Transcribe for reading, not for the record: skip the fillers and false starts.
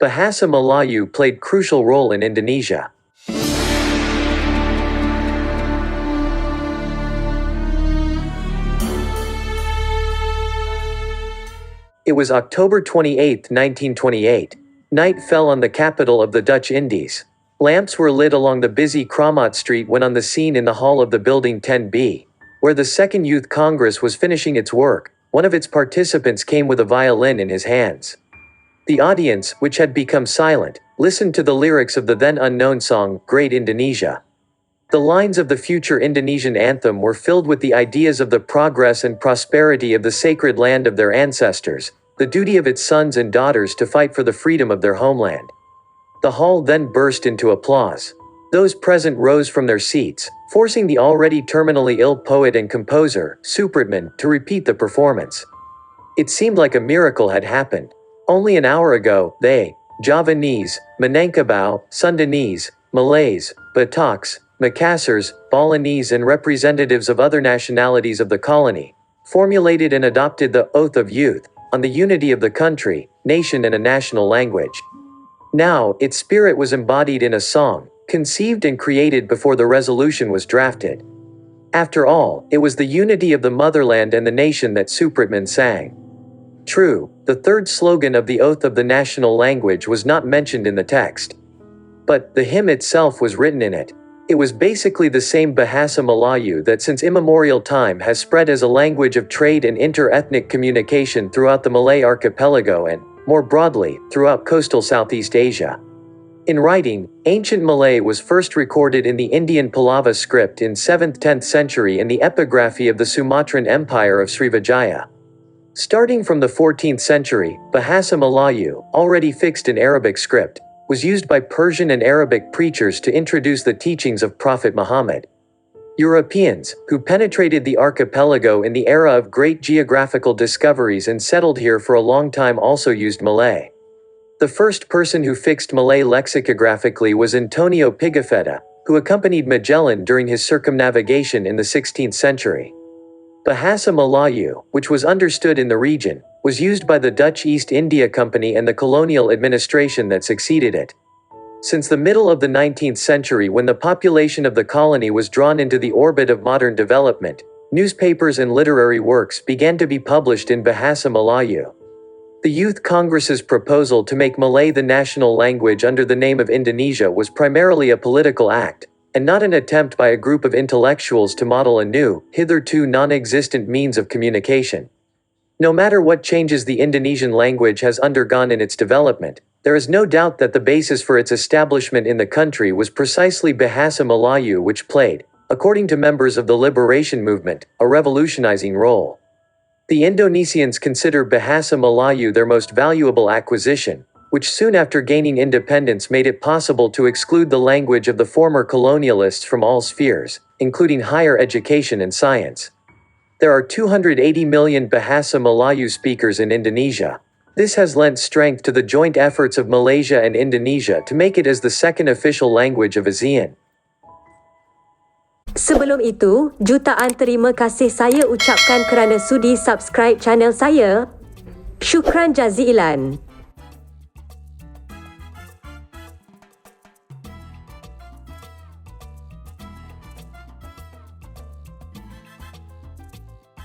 Bahasa Melayu played crucial role in Indonesia. It was October 28, 1928. Night fell on the capital of the Dutch Indies. Lamps were lit along the busy Kramat Street when on the scene in the hall of the building 10B, where the Second Youth Congress was finishing its work. One of its participants came with a violin in his hands. The audience, which had become silent, listened to the lyrics of the then unknown song, Great Indonesia. The lines of the future Indonesian anthem were filled with the ideas of the progress and prosperity of the sacred land of their ancestors, the duty of its sons and daughters to fight for the freedom of their homeland. The hall then burst into applause. Those present rose from their seats, forcing the already terminally ill poet and composer, Supratman, to repeat the performance. It seemed like a miracle had happened. Only an hour ago, they, Javanese, Minangkabau, Sundanese, Malays, Bataks, Macassars, Balinese and representatives of other nationalities of the colony, formulated and adopted the Oath of Youth, on the unity of the country, nation and a national language. Now, its spirit was embodied in a song, conceived and created before the resolution was drafted. After all, it was the unity of the motherland and the nation that Supratman sang. True, the third slogan of the Oath of the National Language was not mentioned in the text. But, the hymn itself was written in it. It was basically the same Bahasa Melayu that since immemorial time has spread as a language of trade and inter-ethnic communication throughout the Malay archipelago and, more broadly, throughout coastal Southeast Asia. In writing, ancient Malay was first recorded in the Indian Pallava script in 7th-10th century in the epigraphy of the Sumatran Empire of Srivijaya. Starting from the 14th century, Bahasa Melayu, already fixed in Arabic script, was used by Persian and Arabic preachers to introduce the teachings of Prophet Muhammad. Europeans, who penetrated the archipelago in the era of great geographical discoveries and settled here for a long time also used Malay. The first person who fixed Malay lexicographically was Antonio Pigafetta, who accompanied Magellan during his circumnavigation in the 16th century. Bahasa Melayu, which was understood in the region, was used by the Dutch East India Company and the colonial administration that succeeded it. Since the middle of the 19th century, when the population of the colony was drawn into the orbit of modern development, newspapers and literary works began to be published in Bahasa Melayu. The Youth Congress's proposal to make Malay the national language under the name of Indonesia was primarily a political act, and not an attempt by a group of intellectuals to model a new, hitherto non-existent means of communication. No matter what changes the Indonesian language has undergone in its development, there is no doubt that the basis for its establishment in the country was precisely Bahasa Melayu, which played, according to members of the liberation movement, a revolutionizing role. The Indonesians consider Bahasa Melayu their most valuable acquisition, which soon after gaining independence made it possible to exclude the language of the former colonialists from all spheres, including higher education and science. There are 280 million Bahasa Melayu speakers in Indonesia. This has lent strength to the joint efforts of Malaysia and Indonesia to make it as the second official language of ASEAN. Sebelum itu, jutaan terima kasih saya ucapkan kerana sudi subscribe channel saya. Syukran jazilan.